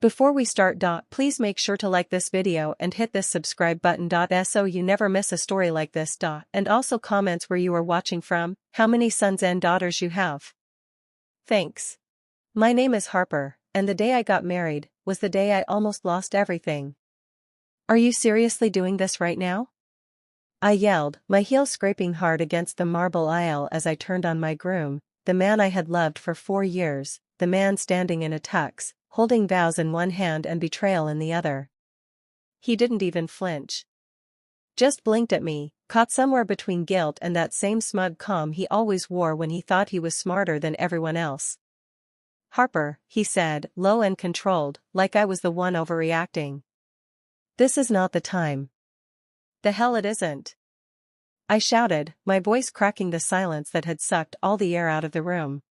Before we start, please make sure to like this video and hit this subscribe button, so you never miss a story like this. And also comments where you are watching from, how many sons and daughters you have. Thanks. My name is Harper, and the day I got married was the day I almost lost everything. Are you seriously doing this right now? I yelled, my heel scraping hard against the marble aisle as I turned on my groom, the man I had loved for 4 years, the man standing in a tux, holding vows in one hand and betrayal in the other. He didn't even flinch. Just blinked at me, caught somewhere between guilt and that same smug calm he always wore when he thought he was smarter than everyone else. Harper, he said, low and controlled, like I was the one overreacting. This is not the time. The hell it isn't. I shouted, my voice cracking the silence that had sucked all the air out of the room.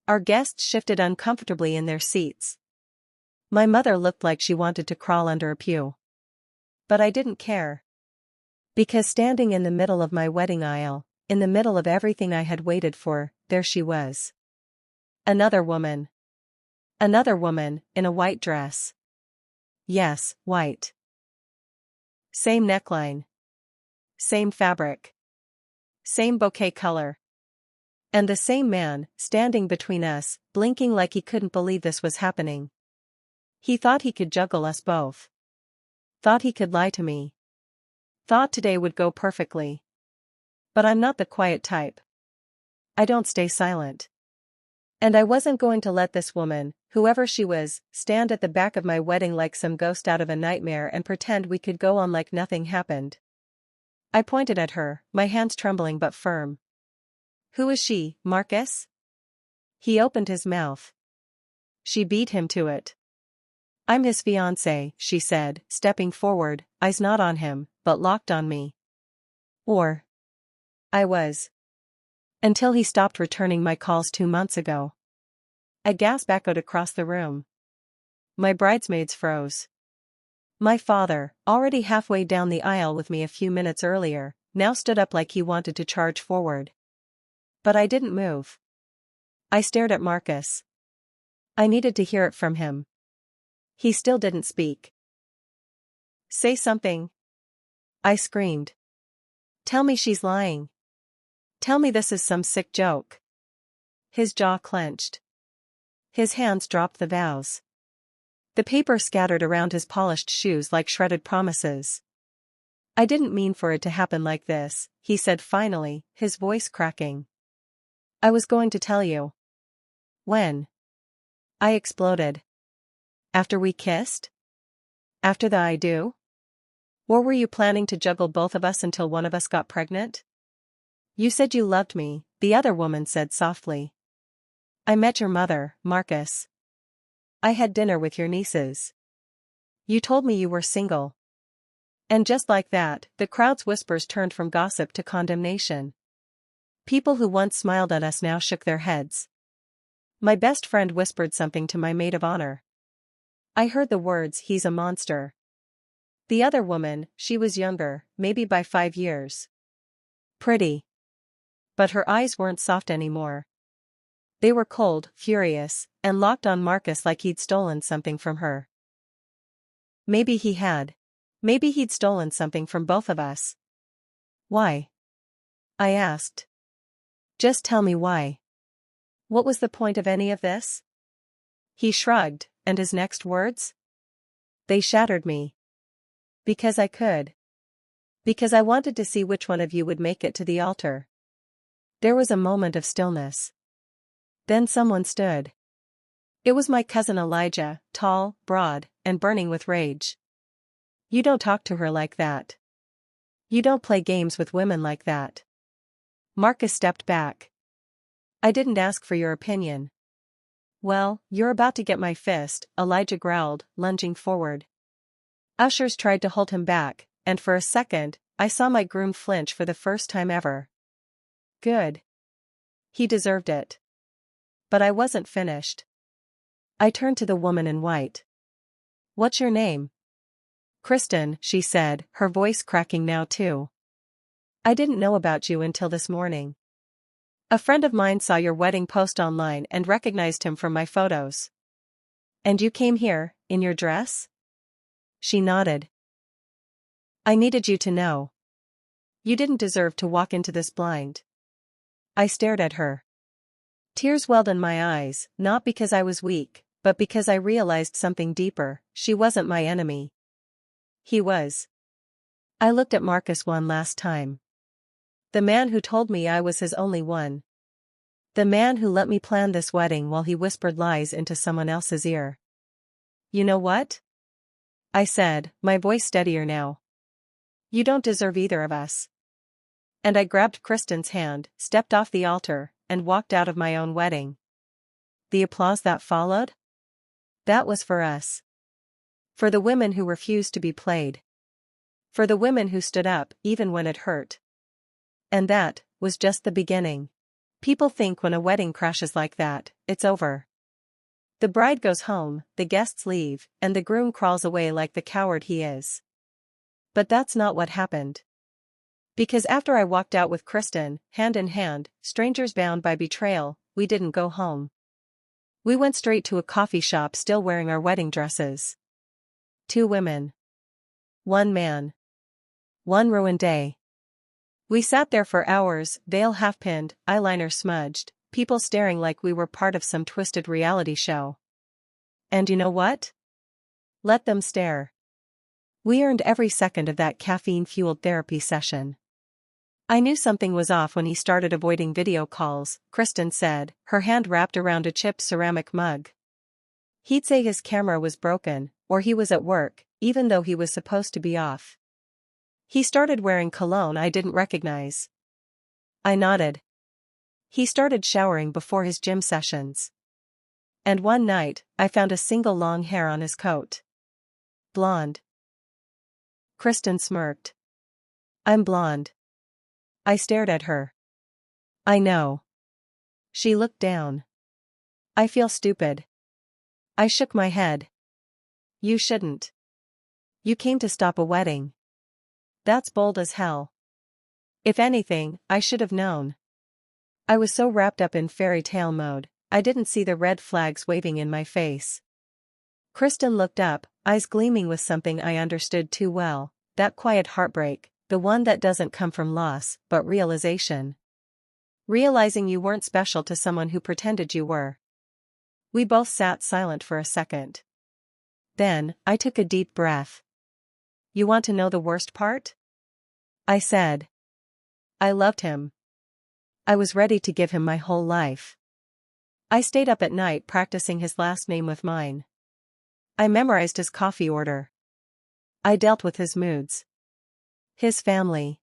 Our guests shifted uncomfortably in their seats. My mother looked like she wanted to crawl under a pew. But I didn't care. Because standing in the middle of my wedding aisle, in the middle of everything I had waited for, there she was. Another woman. Another woman, in a white dress. Yes, white. Same neckline. Same fabric. Same bouquet color. And the same man, standing between us, blinking like he couldn't believe this was happening. He thought he could juggle us both. Thought he could lie to me. Thought today would go perfectly. But I'm not the quiet type. I don't stay silent. And I wasn't going to let this woman, whoever she was, stand at the back of my wedding like some ghost out of a nightmare and pretend we could go on like nothing happened. I pointed at her, my hands trembling but firm. Who is she, Marcus? He opened his mouth. She beat him to it. I'm his fiancée, she said, stepping forward, eyes not on him, but locked on me. Or I was. Until he stopped returning my calls 2 months ago. A gasp echoed across the room. My bridesmaids froze. My father, already halfway down the aisle with me a few minutes earlier, now stood up like he wanted to charge forward. But I didn't move. I stared at Marcus. I needed to hear it from him. He still didn't speak. Say something. I screamed. Tell me she's lying. Tell me this is some sick joke. His jaw clenched. His hands dropped the vows. The paper scattered around his polished shoes like shredded promises. I didn't mean for it to happen like this, he said finally, his voice cracking. I was going to tell you. When? I exploded. After we kissed? After the I do? Or were you planning to juggle both of us until one of us got pregnant? You said you loved me, the other woman said softly. I met your mother, Marcus. I had dinner with your nieces. You told me you were single. And just like that, the crowd's whispers turned from gossip to condemnation. People who once smiled at us now shook their heads. My best friend whispered something to my maid of honor. I heard the words, he's a monster. The other woman, she was younger, maybe by 5 years. Pretty. But her eyes weren't soft anymore. They were cold, furious, and locked on Marcus like he'd stolen something from her. Maybe he had. Maybe he'd stolen something from both of us. Why? I asked. Just tell me why. What was the point of any of this? He shrugged, and his next words? They shattered me. Because I could. Because I wanted to see which one of you would make it to the altar. There was a moment of stillness. Then someone stood. It was my cousin Elijah, tall, broad, and burning with rage. You don't talk to her like that. You don't play games with women like that. Marcus stepped back. I didn't ask for your opinion. Well, you're about to get my fist, Elijah growled, lunging forward. Ushers tried to hold him back, and for a second, I saw my groom flinch for the first time ever. Good. He deserved it. But I wasn't finished. I turned to the woman in white. What's your name? Kristen, she said, her voice cracking now too. I didn't know about you until this morning. A friend of mine saw your wedding post online and recognized him from my photos. And you came here, in your dress? She nodded. I needed you to know. You didn't deserve to walk into this blind. I stared at her. Tears welled in my eyes, not because I was weak, but because I realized something deeper. She wasn't my enemy. He was. I looked at Marcus one last time. The man who told me I was his only one. The man who let me plan this wedding while he whispered lies into someone else's ear. You know what? I said, my voice steadier now. You don't deserve either of us. And I grabbed Kristen's hand, stepped off the altar, and walked out of my own wedding. The applause that followed? That was for us. For the women who refused to be played. For the women who stood up, even when it hurt. And that was just the beginning. People think when a wedding crashes like that, it's over. The bride goes home, the guests leave, and the groom crawls away like the coward he is. But that's not what happened. Because after I walked out with Kristen, hand in hand, strangers bound by betrayal, we didn't go home. We went straight to a coffee shop still wearing our wedding dresses. 2 women. 1 man. 1 ruined day. We sat there for hours, veil half-pinned, eyeliner smudged, people staring like we were part of some twisted reality show. And you know what? Let them stare. We earned every second of that caffeine-fueled therapy session. I knew something was off when he started avoiding video calls, Kristen said, her hand wrapped around a chipped ceramic mug. He'd say his camera was broken, or he was at work, even though he was supposed to be off. He started wearing cologne I didn't recognize. I nodded. He started showering before his gym sessions. And one night, I found a single long hair on his coat. Blonde. Kristen smirked. I'm blonde. I stared at her. I know. She looked down. I feel stupid. I shook my head. You shouldn't. You came to stop a wedding. That's bold as hell. If anything, I should have known. I was so wrapped up in fairy tale mode, I didn't see the red flags waving in my face. Kristen looked up, eyes gleaming with something I understood too well, that quiet heartbreak, the one that doesn't come from loss, but realization. Realizing you weren't special to someone who pretended you were. We both sat silent for a second. Then, I took a deep breath. You want to know the worst part? I said. I loved him. I was ready to give him my whole life. I stayed up at night practicing his last name with mine. I memorized his coffee order. I dealt with his moods. His family.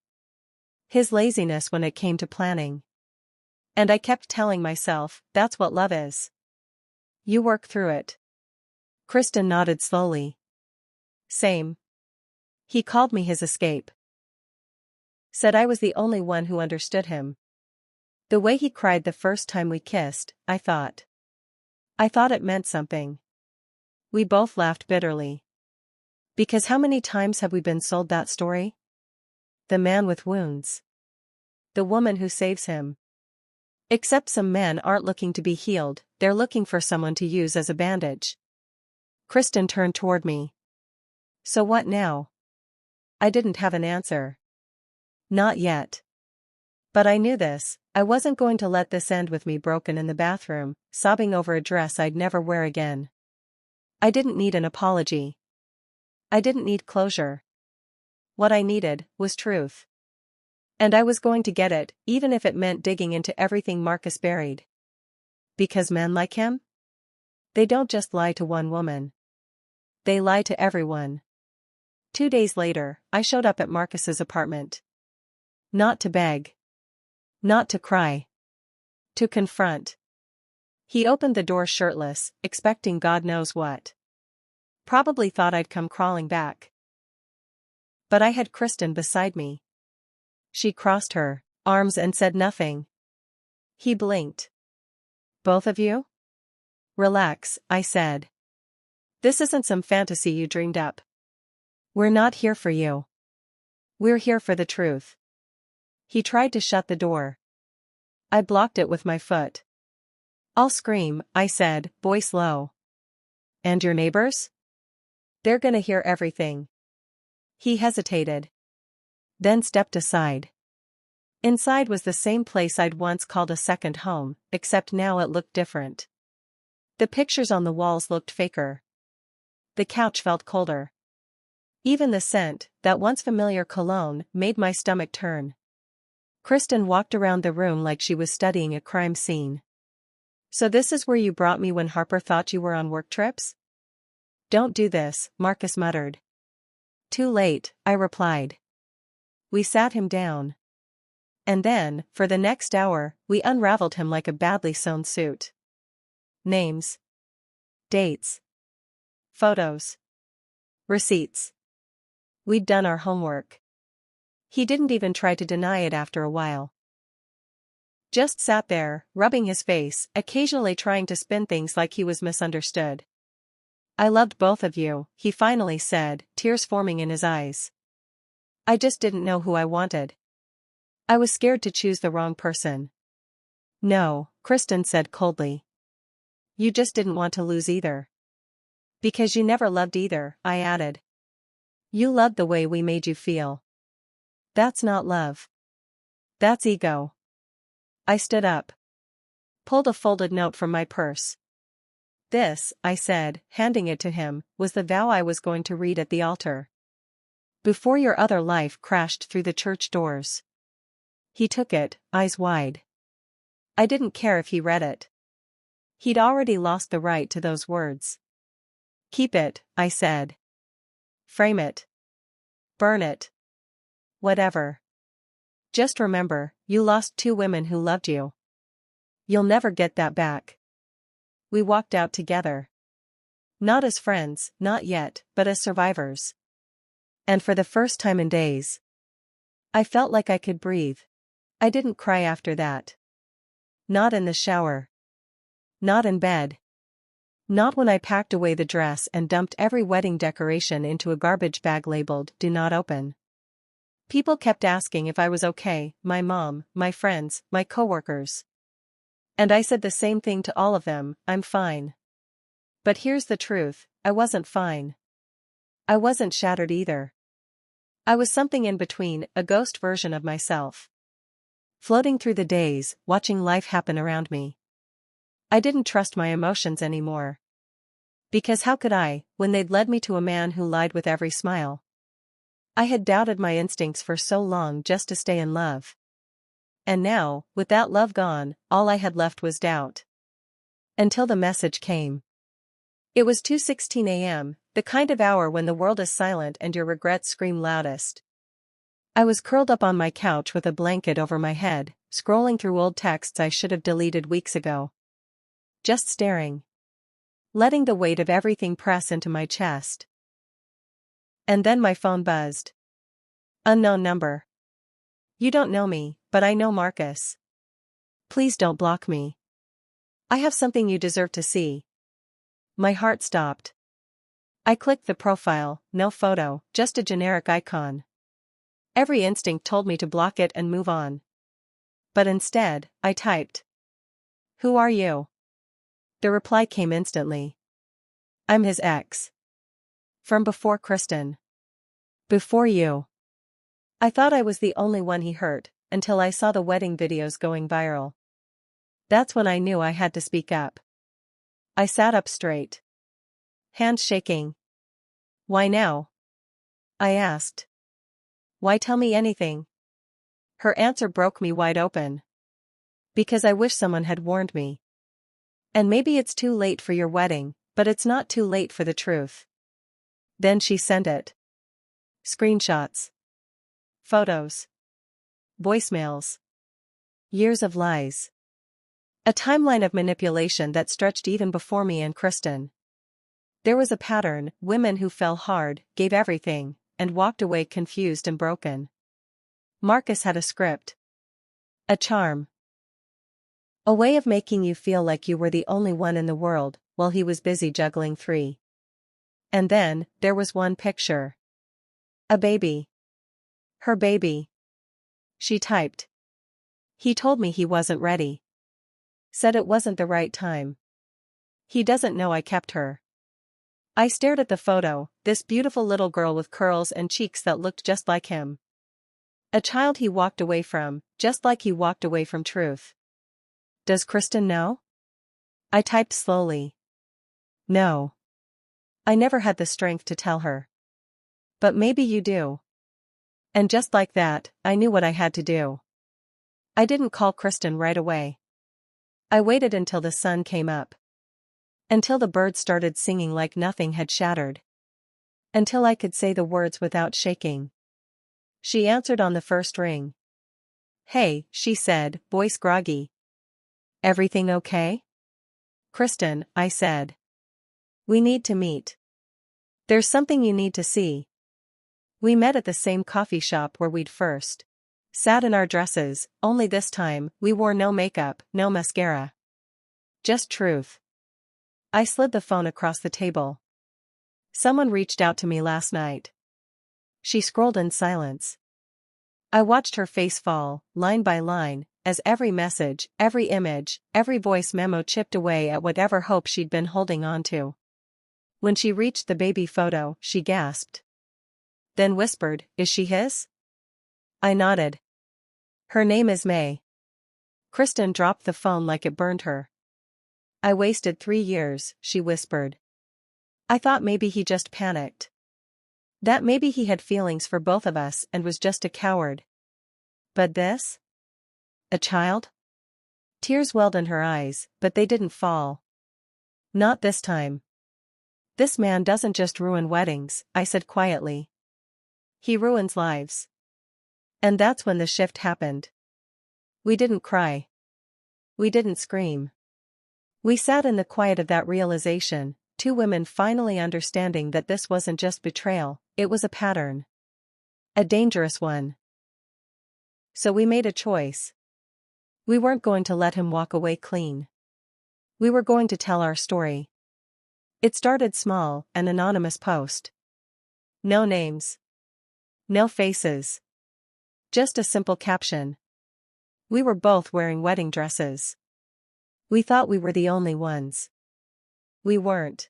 His laziness when it came to planning. And I kept telling myself, that's what love is. You work through it. Kristen nodded slowly. Same. He called me his escape. Said I was the only one who understood him. The way he cried the first time we kissed, I thought it meant something. We both laughed bitterly. Because how many times have we been sold that story? The man with wounds. The woman who saves him. Except some men aren't looking to be healed, they're looking for someone to use as a bandage. Kristen turned toward me. So what now? I didn't have an answer. Not yet. But I knew this, I wasn't going to let this end with me broken in the bathroom, sobbing over a dress I'd never wear again. I didn't need an apology. I didn't need closure. What I needed was truth. And I was going to get it, even if it meant digging into everything Marcus buried. Because men like him? They don't just lie to one woman. They lie to everyone. 2 days later, I showed up at Marcus's apartment. Not to beg. Not to cry. To confront. He opened the door shirtless, expecting God knows what. Probably thought I'd come crawling back. But I had Kristen beside me. She crossed her arms and said nothing. He blinked. Both of you? Relax, I said. This isn't some fantasy you dreamed up. We're not here for you. We're here for the truth. He tried to shut the door. I blocked it with my foot. I'll scream, I said, voice low. And your neighbors? They're gonna hear everything. He hesitated. Then stepped aside. Inside was the same place I'd once called a second home, except now it looked different. The pictures on the walls looked faker. The couch felt colder. Even the scent, that once familiar cologne, made my stomach turn. Kristen walked around the room like she was studying a crime scene. "So this is where you brought me when Harper thought you were on work trips?" "Don't do this," Marcus muttered. "Too late," I replied. We sat him down. And then, for the next hour, we unraveled him like a badly sewn suit. Names. Dates. Photos. Receipts. We'd done our homework. He didn't even try to deny it after a while. Just sat there, rubbing his face, occasionally trying to spin things like he was misunderstood. "I loved both of you," he finally said, tears forming in his eyes. "I just didn't know who I wanted. I was scared to choose the wrong person." "No," Kristen said coldly. "You just didn't want to lose either." "Because you never loved either," I added. "You loved the way we made you feel." "That's not love. That's ego." I stood up. Pulled a folded note from my purse. "This," I said, handing it to him, "was the vow I was going to read at the altar. Before your other life crashed through the church doors." He took it, eyes wide. I didn't care if he read it. He'd already lost the right to those words. "Keep it," I said. "Frame it. Burn it. Whatever. Just remember, you lost 2 women who loved you. You'll never get that back." We walked out together. Not as friends, not yet, but as survivors. And for the first time in days, I felt like I could breathe. I didn't cry after that. Not in the shower. Not in bed. Not when I packed away the dress and dumped every wedding decoration into a garbage bag labeled "Do Not Open." People kept asking if I was okay, my mom, my friends, my coworkers. And I said the same thing to all of them, "I'm fine." But here's the truth, I wasn't fine. I wasn't shattered either. I was something in between, a ghost version of myself. Floating through the days, watching life happen around me. I didn't trust my emotions anymore. Because how could I, when they'd led me to a man who lied with every smile? I had doubted my instincts for so long just to stay in love. And now, with that love gone, all I had left was doubt. Until the message came. It was 2:16 a.m., the kind of hour when the world is silent and your regrets scream loudest. I was curled up on my couch with a blanket over my head, scrolling through old texts I should have deleted weeks ago. Just staring. Letting the weight of everything press into my chest. And then my phone buzzed. Unknown number. "You don't know me, but I know Marcus. Please don't block me. I have something you deserve to see." My heart stopped. I clicked the profile, no photo, just a generic icon. Every instinct told me to block it and move on. But instead, I typed. "Who are you?" The reply came instantly. "I'm his ex. From before Kristen. Before you." I thought I was the only one he hurt, until I saw the wedding videos going viral. That's when I knew I had to speak up. I sat up straight. Hands shaking. "Why now?" I asked. "Why tell me anything?" Her answer broke me wide open. "Because I wish someone had warned me. And maybe it's too late for your wedding, but it's not too late for the truth." Then she sent it. Screenshots. Photos. Voicemails. Years of lies. A timeline of manipulation that stretched even before me and Kristen. There was a pattern: women who fell hard, gave everything, and walked away confused and broken. Marcus had a script. A charm. A way of making you feel like you were the only one in the world, while he was busy juggling 3. And then, there was one picture. A baby. Her baby. She typed. "He told me he wasn't ready. Said it wasn't the right time. He doesn't know I kept her." I stared at the photo, this beautiful little girl with curls and cheeks that looked just like him. A child he walked away from, just like he walked away from truth. Does Kristen know? I typed slowly. No. I never had the strength to tell her. But maybe you do. And just like that, I knew what I had to do. I didn't call Kristen right away. I waited until the sun came up. Until the birds started singing like nothing had shattered. Until I could say the words without shaking. She answered on the first ring. Hey, she said, voice groggy. Everything okay? Kristen, I said. We need to meet. There's something you need to see. We met at the same coffee shop where we'd first sat in our dresses, only this time, we wore no makeup, no mascara. Just truth. I slid the phone across the table. Someone reached out to me last night. She scrolled in silence. I watched her face fall, line by line, as every message, every image, every voice memo chipped away at whatever hope she'd been holding on to. When she reached the baby photo, she gasped. Then whispered, is she his? I nodded. Her name is May. Kristen dropped the phone like it burned her. I wasted 3 years, she whispered. I thought maybe he just panicked. That maybe he had feelings for both of us and was just a coward. But this? A child? Tears welled in her eyes, but they didn't fall. Not this time. This man doesn't just ruin weddings, I said quietly. He ruins lives. And that's when the shift happened. We didn't cry. We didn't scream. We sat in the quiet of that realization, 2 women finally understanding that this wasn't just betrayal, it was a pattern. A dangerous one. So we made a choice. We weren't going to let him walk away clean. We were going to tell our story. It started small, an anonymous post. No names. No faces. Just a simple caption. We were both wearing wedding dresses. We thought we were the only ones. We weren't.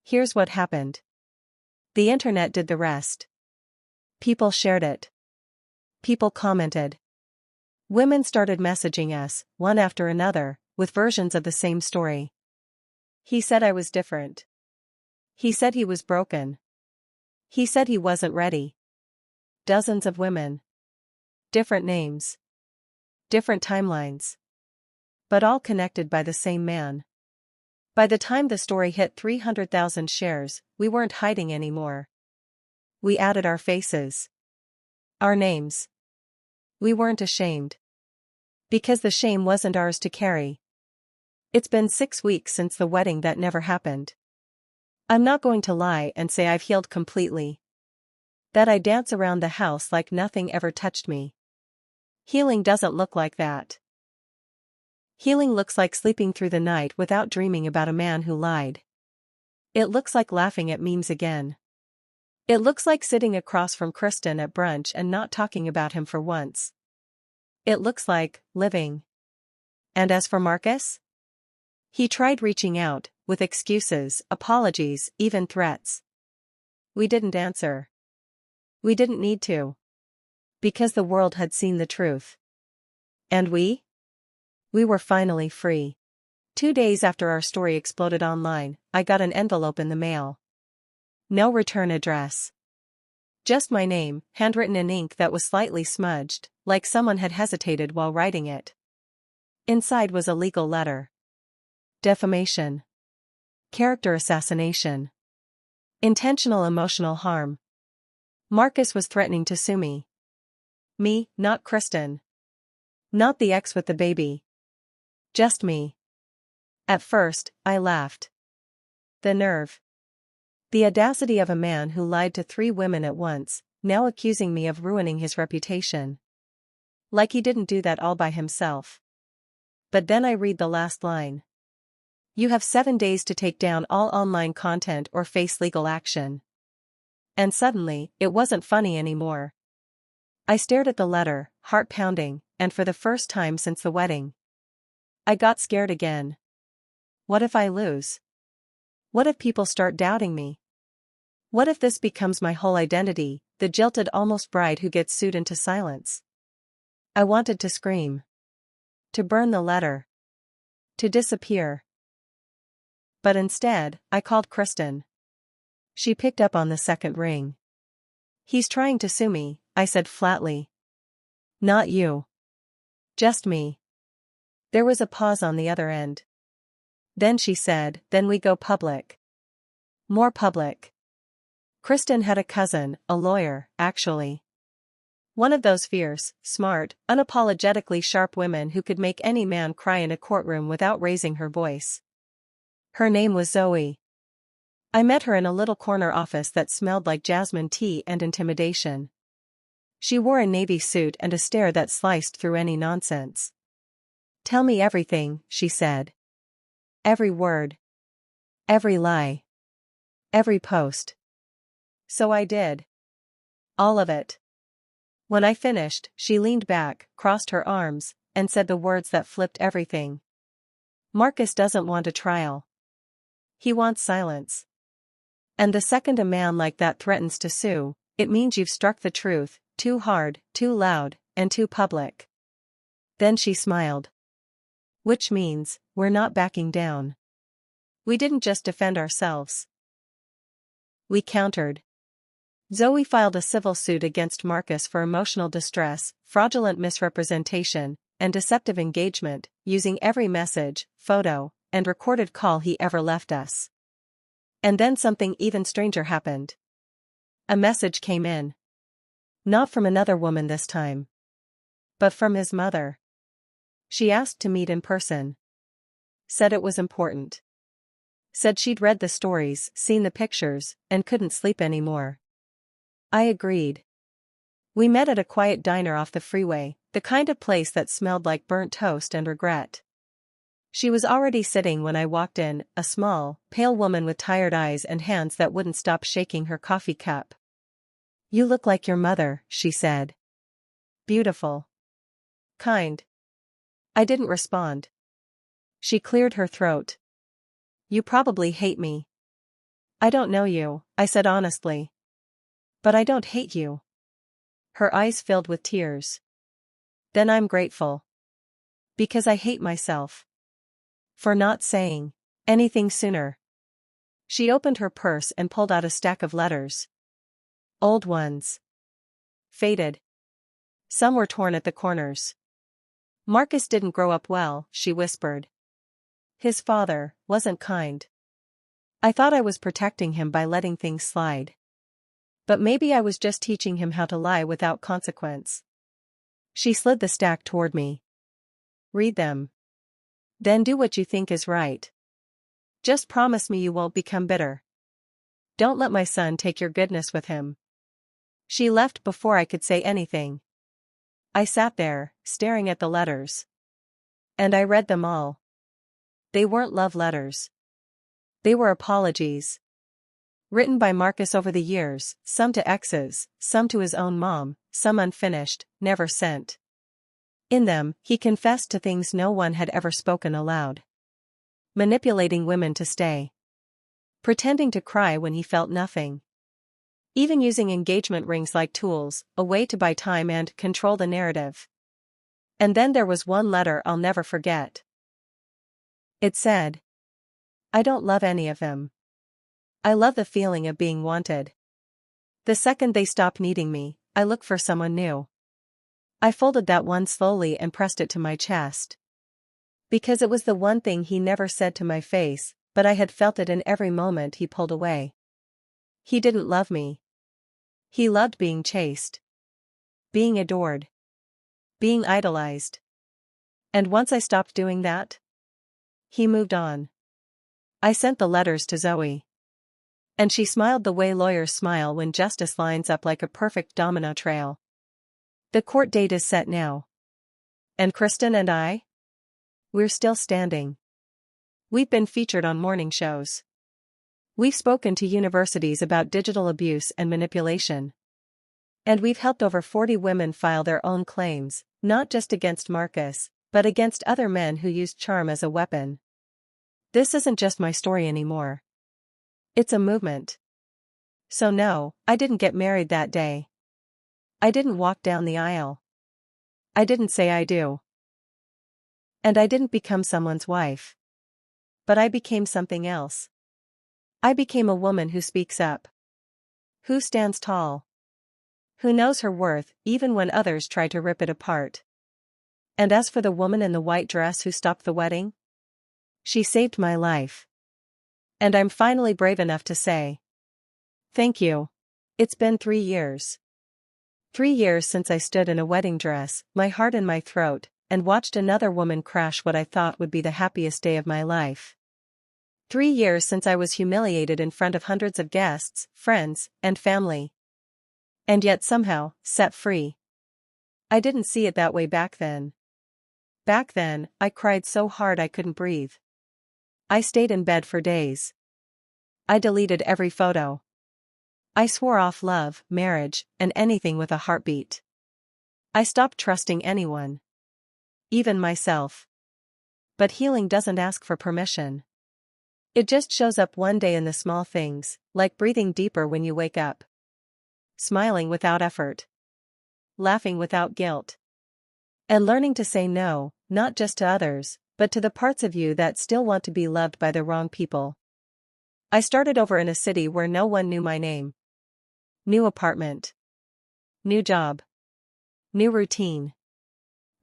Here's what happened. The internet did the rest. People shared it. People commented. Women started messaging us, one after another, with versions of the same story. He said I was different. He said he was broken. He said he wasn't ready. Dozens of women. Different names. Different timelines. But all connected by the same man. By the time the story hit 300,000 shares, we weren't hiding anymore. We added our faces. Our names. We weren't ashamed. Because the shame wasn't ours to carry. It's been 6 weeks since the wedding that never happened. I'm not going to lie and say I've healed completely. That I dance around the house like nothing ever touched me. Healing doesn't look like that. Healing looks like sleeping through the night without dreaming about a man who lied. It looks like laughing at memes again. It looks like sitting across from Kristen at brunch and not talking about him for once. It looks like living. And as for Marcus? He tried reaching out, with excuses, apologies, even threats. We didn't answer. We didn't need to. Because the world had seen the truth. And we? We were finally free. 2 days after our story exploded online, I got an envelope in the mail. No return address. Just my name, handwritten in ink that was slightly smudged, like someone had hesitated while writing it. Inside was a legal letter. Defamation. Character assassination. Intentional emotional harm. Marcus was threatening to sue me. Me, not Kristen. Not the ex with the baby. Just me. At first, I laughed. The nerve. The audacity of a man who lied to 3 women at once, now accusing me of ruining his reputation. Like he didn't do that all by himself. But then I read the last line. You have 7 days to take down all online content or face legal action. And suddenly, it wasn't funny anymore. I stared at the letter, heart pounding, and for the first time since the wedding. I got scared again. What if I lose? What if people start doubting me? What if this becomes my whole identity, the jilted almost bride who gets sued into silence? I wanted to scream. To burn the letter. To disappear. But instead, I called Kristen. She picked up on the second ring. He's trying to sue me, I said flatly. Not you. Just me. There was a pause on the other end. Then she said, then we go public. More public. Kristen had a cousin, a lawyer, actually. One of those fierce, smart, unapologetically sharp women who could make any man cry in a courtroom without raising her voice. Her name was Zoe. I met her in a little corner office that smelled like jasmine tea and intimidation. She wore a navy suit and a stare that sliced through any nonsense. Tell me everything, she said. Every word. Every lie. Every post. So I did. All of it. When I finished, she leaned back, crossed her arms, and said the words that flipped everything. Marcus doesn't want a trial. He wants silence. And the second a man like that threatens to sue, it means you've struck the truth, too hard, too loud, and too public. Then she smiled. Which means, we're not backing down. We didn't just defend ourselves. We countered. Zoe filed a civil suit against Marcus for emotional distress, fraudulent misrepresentation, and deceptive engagement, using every message, photo, and recorded call he ever left us. And then something even stranger happened. A message came in. Not from another woman this time. But from his mother. She asked to meet in person. Said it was important. Said she'd read the stories, seen the pictures, and couldn't sleep anymore. I agreed. We met at a quiet diner off the freeway, the kind of place that smelled like burnt toast and regret. She was already sitting when I walked in, a small, pale woman with tired eyes and hands that wouldn't stop shaking her coffee cup. You look like your mother, she said. Beautiful. Kind. I didn't respond. She cleared her throat. You probably hate me. I don't know you, I said honestly. But I don't hate you. Her eyes filled with tears. Then I'm grateful. Because I hate myself. For not saying anything sooner. She opened her purse and pulled out a stack of letters. Old ones. Faded. Some were torn at the corners. Marcus didn't grow up well, she whispered. His father wasn't kind. I thought I was protecting him by letting things slide. But maybe I was just teaching him how to lie without consequence. She slid the stack toward me. Read them. Then do what you think is right. Just promise me you won't become bitter. Don't let my son take your goodness with him. She left before I could say anything. I sat there, staring at the letters. And I read them all. They weren't love letters. They were apologies. Written by Marcus over the years, some to exes, some to his own mom, some unfinished, never sent. In them, he confessed to things no one had ever spoken aloud. Manipulating women to stay. Pretending to cry when he felt nothing. Even using engagement rings like tools, a way to buy time and control the narrative. And then there was one letter I'll never forget. It said, I don't love any of them. I love the feeling of being wanted. The second they stop needing me, I look for someone new. I folded that one slowly and pressed it to my chest. Because it was the one thing he never said to my face, but I had felt it in every moment he pulled away. He didn't love me. He loved being chased. Being adored. Being idolized. And once I stopped doing that, he moved on. I sent the letters to Zoe. And she smiled the way lawyers smile when justice lines up like a perfect domino trail. The court date is set now. And Kristen and I? We're still standing. We've been featured on morning shows. We've spoken to universities about digital abuse and manipulation. And we've helped over 40 women file their own claims, not just against Marcus, but against other men who used charm as a weapon. This isn't just my story anymore. It's a movement. So no, I didn't get married that day. I didn't walk down the aisle. I didn't say I do. And I didn't become someone's wife. But I became something else. I became a woman who speaks up. Who stands tall. Who knows her worth, even when others try to rip it apart. And as for the woman in the white dress who stopped the wedding, she saved my life. And I'm finally brave enough to say, thank you. It's been 3 years. 3 years since I stood in a wedding dress, my heart in my throat, and watched another woman crash what I thought would be the happiest day of my life. 3 years since I was humiliated in front of hundreds of guests, friends, and family. And yet somehow, set free. I didn't see it that way back then. Back then, I cried so hard I couldn't breathe. I stayed in bed for days. I deleted every photo. I swore off love, marriage, and anything with a heartbeat. I stopped trusting anyone. Even myself. But healing doesn't ask for permission. It just shows up one day in the small things, like breathing deeper when you wake up. Smiling without effort. Laughing without guilt. And learning to say no, not just to others, but to the parts of you that still want to be loved by the wrong people. I started over in a city where no one knew my name. New apartment. New job. New routine.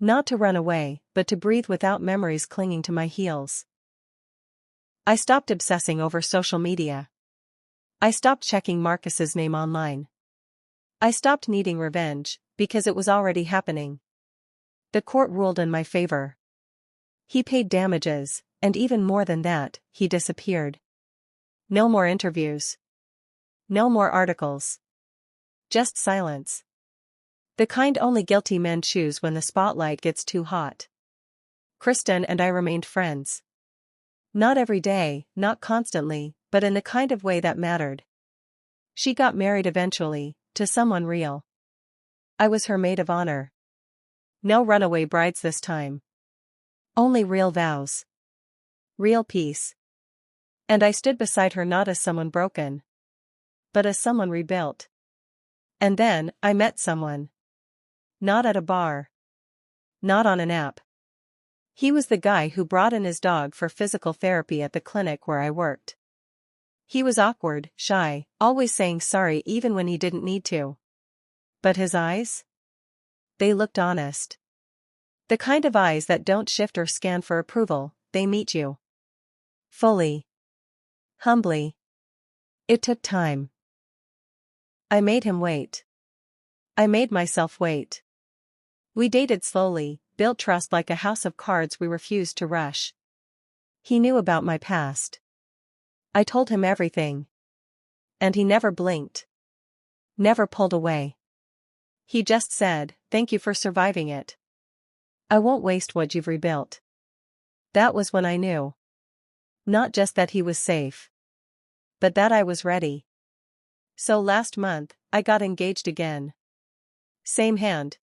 Not to run away, but to breathe without memories clinging to my heels. I stopped obsessing over social media. I stopped checking Marcus's name online. I stopped needing revenge, because it was already happening. The court ruled in my favor. He paid damages, and even more than that, he disappeared. No more interviews. No more articles. Just silence. The kind only guilty men choose when the spotlight gets too hot. Kristen and I remained friends. Not every day, not constantly, but in the kind of way that mattered. She got married eventually, to someone real. I was her maid of honor. No runaway brides this time. Only real vows. Real peace. And I stood beside her not as someone broken, but as someone rebuilt. And then, I met someone. Not at a bar. Not on an app. He was the guy who brought in his dog for physical therapy at the clinic where I worked. He was awkward, shy, always saying sorry even when he didn't need to. But his eyes? They looked honest. The kind of eyes that don't shift or scan for approval, they meet you. Fully. Humbly. It took time. I made him wait. I made myself wait. We dated slowly, built trust like a house of cards we refused to rush. He knew about my past. I told him everything. And he never blinked. Never pulled away. He just said, "Thank you for surviving it. I won't waste what you've rebuilt." That was when I knew. Not just that he was safe. But that I was ready. So last month, I got engaged again. Same hand.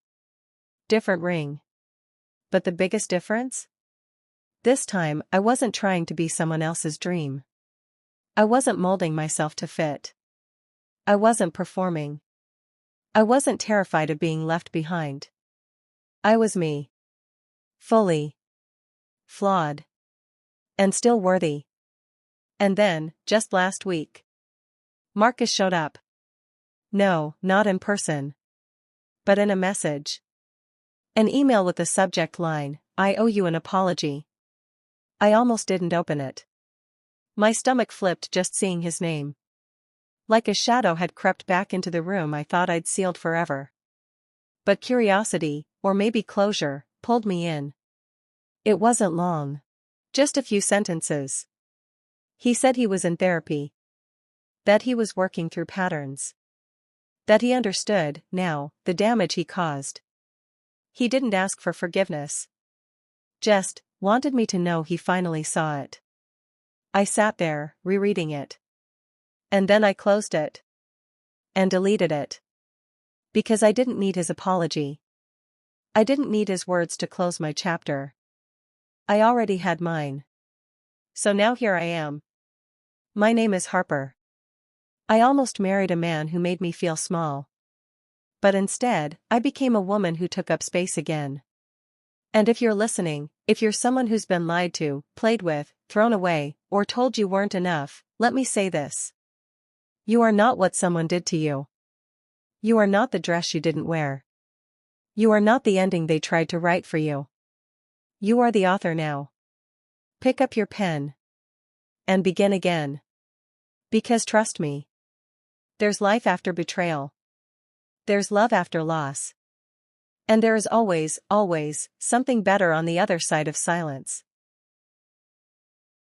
Different ring. But the biggest difference? This time, I wasn't trying to be someone else's dream. I wasn't molding myself to fit. I wasn't performing. I wasn't terrified of being left behind. I was me. Fully. Flawed. And still worthy. And then, just last week, Marcus showed up. No, not in person. But in a message. An email with the subject line, "I owe you an apology." I almost didn't open it. My stomach flipped just seeing his name. Like a shadow had crept back into the room I thought I'd sealed forever. But curiosity, or maybe closure, pulled me in. It wasn't long. Just a few sentences. He said he was in therapy. That he was working through patterns. That he understood, now, the damage he caused. He didn't ask for forgiveness. Just wanted me to know he finally saw it. I sat there, rereading it. And then I closed it. And deleted it. Because I didn't need his apology. I didn't need his words to close my chapter. I already had mine. So now here I am. My name is Harper. I almost married a man who made me feel small. But instead, I became a woman who took up space again. And if you're listening, if you're someone who's been lied to, played with, thrown away, or told you weren't enough, let me say this. You are not what someone did to you. You are not the dress you didn't wear. You are not the ending they tried to write for you. You are the author now. Pick up your pen and begin again. Because trust me, there's life after betrayal. There's love after loss. And there is always, always, something better on the other side of silence.